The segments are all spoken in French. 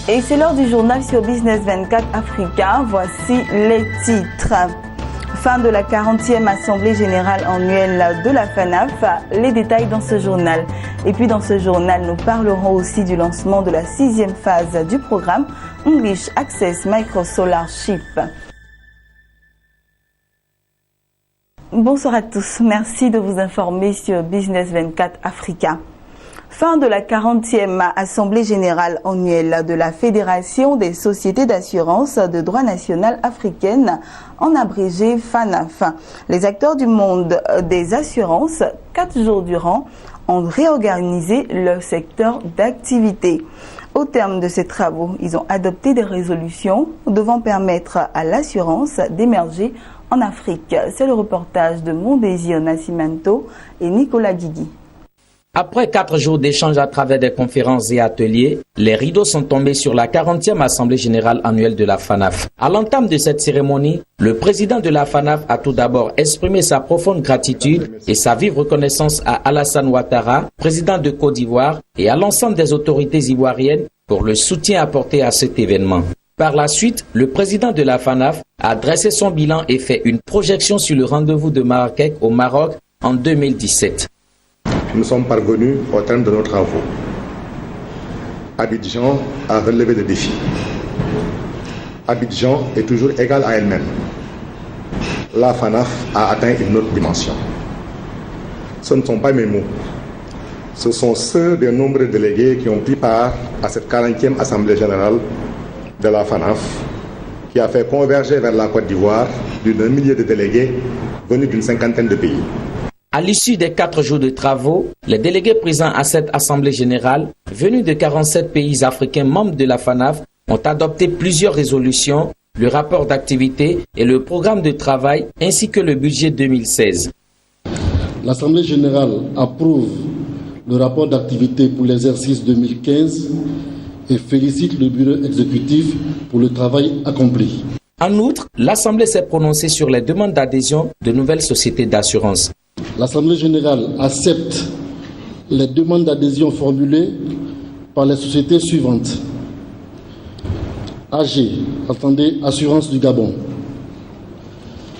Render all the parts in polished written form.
Et c'est l'heure du journal sur Business 24 Africa. Voici les titres. Fin de la 40e Assemblée Générale Annuelle de la FANAF. Les détails dans ce journal. Et puis dans ce journal, nous parlerons aussi du lancement de la 6e phase du programme English Access Microsolarship. Bonsoir à tous. Merci de vous informer sur Business 24 Africa. Fin de la 40e Assemblée Générale Annuelle de la Fédération des Sociétés d'Assurance de droit national africaine, en abrégé FANAF. Les acteurs du monde des assurances, 4 jours durant, ont réorganisé leur secteur d'activité. Au terme de ces travaux, ils ont adopté des résolutions devant permettre à l'assurance d'émerger en Afrique. C'est le reportage de Mondésir Nascimento et Nicolas Guigui. Après 4 jours d'échanges à travers des conférences et ateliers, les rideaux sont tombés sur la 40e Assemblée Générale Annuelle de la FANAF. À l'entame de cette cérémonie, le président de la FANAF a tout d'abord exprimé sa profonde gratitude et sa vive reconnaissance à Alassane Ouattara, président de Côte d'Ivoire, et à l'ensemble des autorités ivoiriennes pour le soutien apporté à cet événement. Par la suite, le président de la FANAF a dressé son bilan et fait une projection sur le rendez-vous de Marrakech au Maroc en 2017. Nous sommes parvenus au terme de nos travaux. Abidjan a relevé le défi. Abidjan est toujours égale à elle-même. La FANAF a atteint une autre dimension. Ce ne sont pas mes mots. Ce sont ceux des nombreux délégués qui ont pris part à cette 40e Assemblée Générale de la FANAF, qui a fait converger vers la Côte d'Ivoire plus d'un millier de délégués venus d'une 50aine de pays. À l'issue des 4 jours de travaux, les délégués présents à cette Assemblée Générale, venus de 47 pays africains membres de la FANAF, ont adopté plusieurs résolutions, le rapport d'activité et le programme de travail, ainsi que le budget 2016. L'Assemblée Générale approuve le rapport d'activité pour l'exercice 2015 et félicite le bureau exécutif pour le travail accompli. En outre, l'Assemblée s'est prononcée sur les demandes d'adhésion de nouvelles sociétés d'assurance. L'Assemblée Générale accepte les demandes d'adhésion formulées par les sociétés suivantes. AG, attendez, Assurance du Gabon,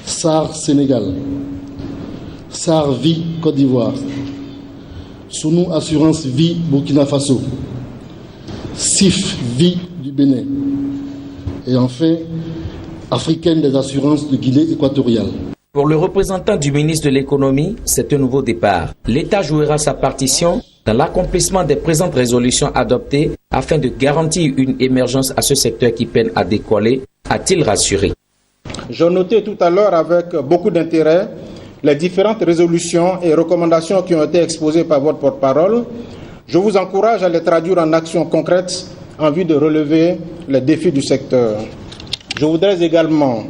SAR Sénégal, SAR Vie Côte d'Ivoire, Sounou Assurance Vie Burkina Faso, SIF Vie du Bénin et enfin Africaine des Assurances de Guinée équatoriale. Pour le représentant du ministre de l'économie, c'est un nouveau départ. L'État jouera sa partition dans l'accomplissement des présentes résolutions adoptées afin de garantir une émergence à ce secteur qui peine à décoller, a-t-il rassuré. J'ai noté tout à l'heure avec beaucoup d'intérêt les différentes résolutions et recommandations qui ont été exposées par votre porte-parole. Je vous encourage à les traduire en actions concrètes en vue de relever les défis du secteur. Je voudrais également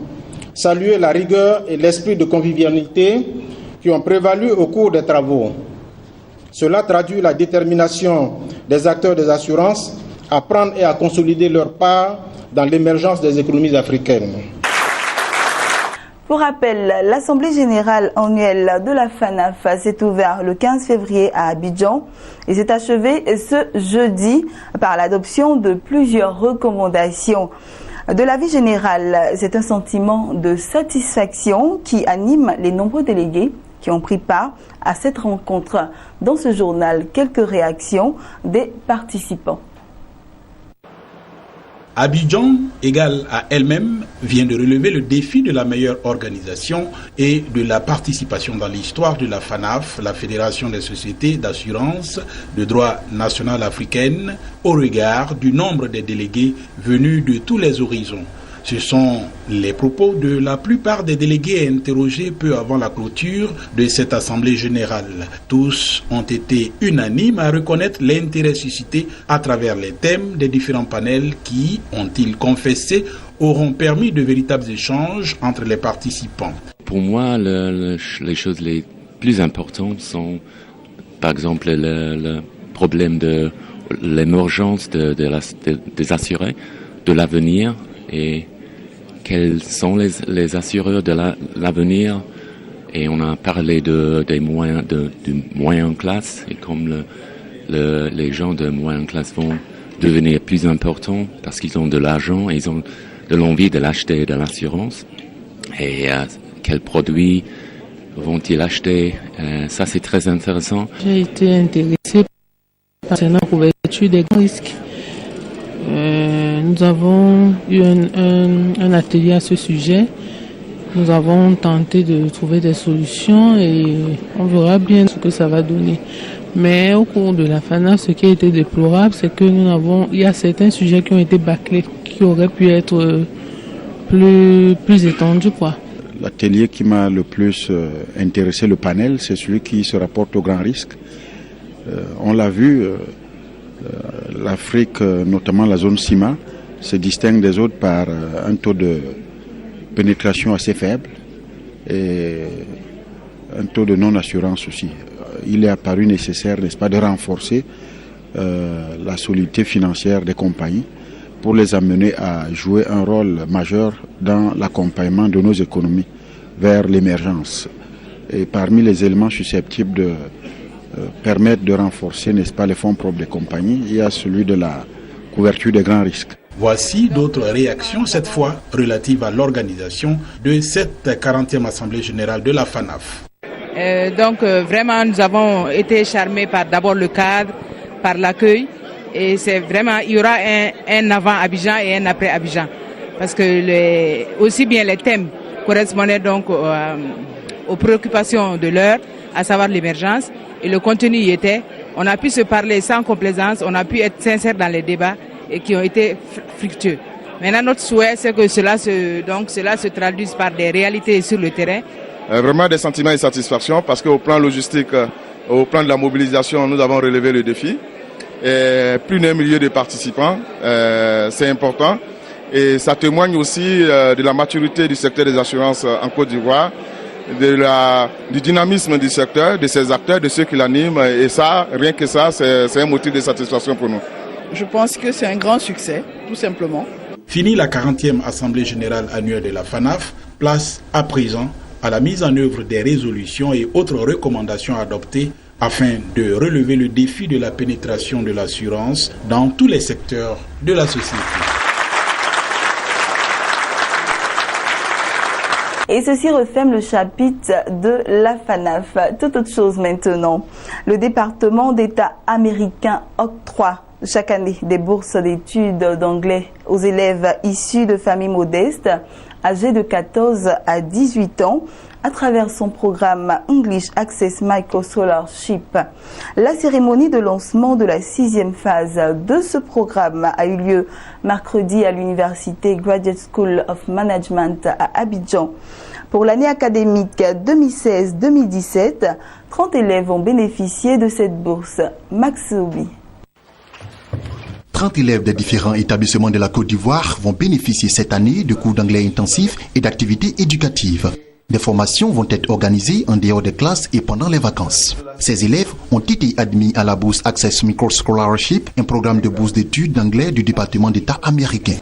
saluer la rigueur et l'esprit de convivialité qui ont prévalu au cours des travaux. Cela traduit la détermination des acteurs des assurances à prendre et à consolider leur part dans l'émergence des économies africaines. Pour rappel, l'Assemblée Générale Annuelle de la FANAF s'est ouverte le 15 février à Abidjan et s'est achevée ce jeudi par l'adoption de plusieurs recommandations. De l'avis général, c'est un sentiment de satisfaction qui anime les nombreux délégués qui ont pris part à cette rencontre. Dans ce journal, quelques réactions des participants. Abidjan, égale à elle-même, vient de relever le défi de la meilleure organisation et de la participation dans l'histoire de la FANAF, la Fédération des Sociétés d'Assurance de droit national africaine, au regard du nombre des délégués venus de tous les horizons. Ce sont les propos de la plupart des délégués interrogés peu avant la clôture de cette Assemblée générale. Tous ont été unanimes à reconnaître l'intérêt suscité à travers les thèmes des différents panels qui, ont-ils confessé, auront permis de véritables échanges entre les participants. Pour moi, les choses les plus importantes sont, par exemple, le problème de l'émergence des assurés, de l'avenir et quels sont les assureurs de l'avenir. Et on a parlé des moyens de moyenne classe et comme les gens de moyenne classe vont devenir plus importants parce qu'ils ont de l'argent et ils ont de l'envie de l'acheter de l'assurance. Et quels produits vont-ils acheter? Ça, c'est très intéressant. J'ai été intéressé par la couverture des grands risques. Nous avons eu un atelier à ce sujet. Nous avons tenté de trouver des solutions et on verra bien ce que ça va donner. Mais au cours de la FANAF, ce qui a été déplorable, c'est que il y a certains sujets qui ont été bâclés, qui auraient pu être plus étendus, quoi. L'atelier qui m'a le plus intéressé, le panel, c'est celui qui se rapporte aux grands risques. On l'a vu, l'Afrique, notamment la zone CIMA, se distingue des autres par un taux de pénétration assez faible et un taux de non-assurance aussi. Il est apparu nécessaire, n'est-ce pas, de renforcer la solidité financière des compagnies pour les amener à jouer un rôle majeur dans l'accompagnement de nos économies vers l'émergence. Et parmi les éléments susceptibles de permettre de renforcer, n'est-ce pas, les fonds propres des compagnies, il y a celui de la couverture des grands risques. Voici d'autres réactions, cette fois relatives à l'organisation de cette 40e Assemblée Générale de la FANAF. Vraiment, nous avons été charmés par d'abord le cadre, par l'accueil. Et c'est vraiment, il y aura un avant Abidjan et un après Abidjan. Parce que aussi bien les thèmes correspondaient donc aux préoccupations de l'heure, à savoir l'émergence. Et le contenu y était. On a pu se parler sans complaisance, on a pu être sincère dans les débats et qui ont été fructueux. Maintenant, notre souhait, c'est que cela se traduise par des réalités sur le terrain. Vraiment des sentiments de satisfaction parce qu'au plan logistique, au plan de la mobilisation, nous avons relevé le défi. Et plus d'un millier de participants, c'est important. Et ça témoigne aussi de la maturité du secteur des assurances en Côte d'Ivoire, du dynamisme du secteur, de ses acteurs, de ceux qui l'animent. Et ça, rien que ça, c'est un motif de satisfaction pour nous. Je pense que c'est un grand succès, tout simplement. Fini la 40e Assemblée Générale annuelle de la FANAF, place à présent à la mise en œuvre des résolutions et autres recommandations adoptées afin de relever le défi de la pénétration de l'assurance dans tous les secteurs de la société. Et ceci referme le chapitre de la FANAF. Toute autre chose maintenant. Le département d'État américain octroie chaque année des bourses d'études d'anglais aux élèves issus de familles modestes âgés de 14 à 18 ans à travers son programme English Access Micro Scholarship. La cérémonie de lancement de la 6e phase de ce programme a eu lieu mercredi à l'université Graduate School of Management à Abidjan. Pour l'année académique 2016-2017, 30 élèves ont bénéficié de cette bourse. Max Obi. 30 élèves des différents établissements de la Côte d'Ivoire vont bénéficier cette année de cours d'anglais intensifs et d'activités éducatives. Des formations vont être organisées en dehors des classes et pendant les vacances. Ces élèves ont été admis à la bourse Access Micro Scholarship, un programme de bourse d'études d'anglais du département d'État américain.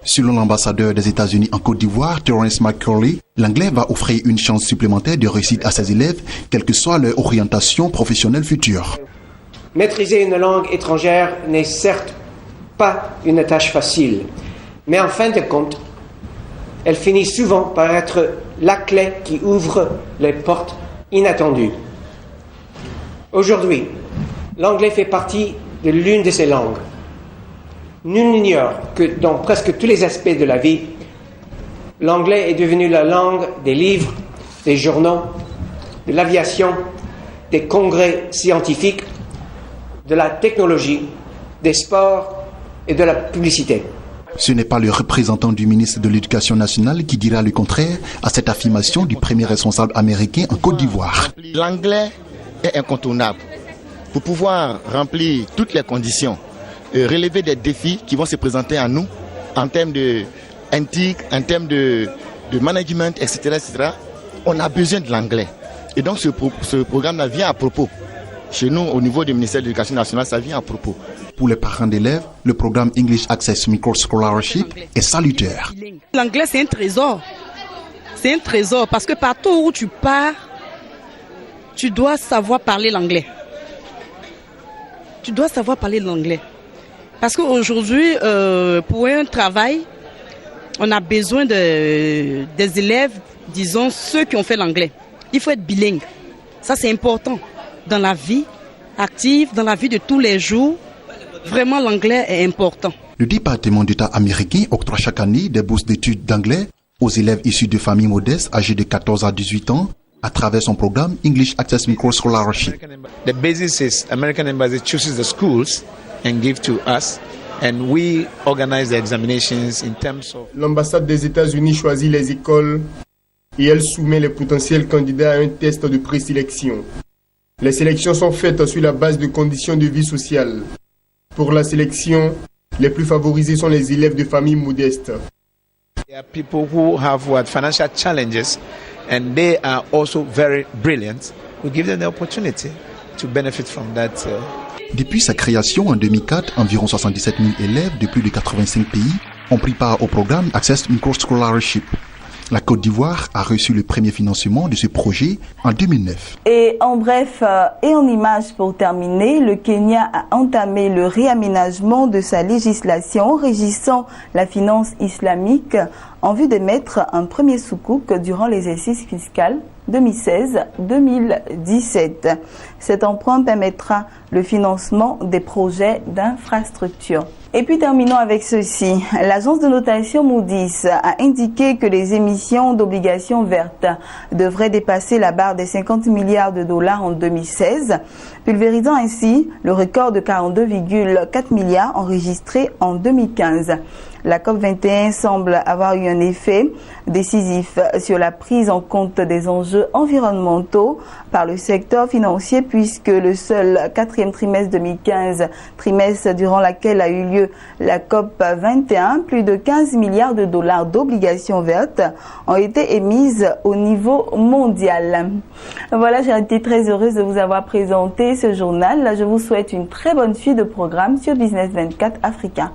Selon l'ambassadeur des États-Unis en Côte d'Ivoire, Terence McCurley, l'anglais va offrir une chance supplémentaire de réussite à ses élèves, quelle que soit leur orientation professionnelle future. Maîtriser une langue étrangère n'est certes pas une tâche facile, mais en fin de compte, elle finit souvent par être la clé qui ouvre les portes inattendues. Aujourd'hui, l'anglais fait partie de l'une de ces langues. Nul n'ignore que dans presque tous les aspects de la vie, l'anglais est devenu la langue des livres, des journaux, de l'aviation, des congrès scientifiques, de la technologie, des sports et de la publicité. Ce n'est pas le représentant du ministre de l'Éducation nationale qui dira le contraire à cette affirmation du premier responsable américain en Côte d'Ivoire. L'anglais est incontournable pour pouvoir remplir toutes les conditions et relever des défis qui vont se présenter à nous en termes de éthique, en termes de management, etc., etc. On a besoin de l'anglais. Et donc ce programme-là vient à propos. Chez nous, au niveau du ministère de l'Éducation nationale, ça vient à propos. Pour les parents d'élèves, le programme English Access Micro Scholarship est salutaire. L'anglais, c'est un trésor. C'est un trésor parce que partout où tu pars, tu dois savoir parler l'anglais. Tu dois savoir parler l'anglais. Parce qu'aujourd'hui, pour un travail, on a besoin des élèves, disons, ceux qui ont fait l'anglais. Il faut être bilingue. Ça, c'est important dans la vie active, dans la vie de tous les jours. Vraiment, l'anglais est important. Le département d'État américain octroie chaque année des bourses d'études d'anglais aux élèves issus de familles modestes âgés de 14 à 18 ans à travers son programme English Access Micro Scholarship. The basis is American Embassy chooses the schools and give to us, and we organize the examinations in terms of. L'ambassade des États-Unis choisit les écoles et elle soumet les potentiels candidats à un test de présélection. Les sélections sont faites sur la base de conditions de vie sociale. Pour la sélection, les plus favorisés sont les élèves de familles modestes. There are people who have financial challenges and they are also very brilliant. We give them the opportunity to benefit from that. Depuis sa création en 2004, environ 77 000 élèves de plus de 85 pays ont pris part au programme Access Micro Scholarship. La Côte d'Ivoire a reçu le premier financement de ce projet en 2009. Et en bref et en images pour terminer, le Kenya a entamé le réaménagement de sa législation régissant la finance islamique en vue d'émettre un premier soukouk durant l'exercice fiscal 2016-2017. Cet emprunt permettra le financement des projets d'infrastructure. Et puis terminons avec ceci. L'agence de notation Moody's a indiqué que les émissions d'obligations vertes devraient dépasser la barre des 50 milliards de dollars en 2016, pulvérisant ainsi le record de 42,4 milliards enregistré en 2015. La COP21 semble avoir eu un effet décisif sur la prise en compte des enjeux environnementaux par le secteur financier puisque le seul quatrième trimestre 2015, trimestre durant lequel a eu lieu la COP21, plus de 15 milliards de dollars d'obligations vertes ont été émises au niveau mondial. Voilà, j'ai été très heureuse de vous avoir présenté ce journal. Je vous souhaite une très bonne suite de programme sur Business 24 Africa.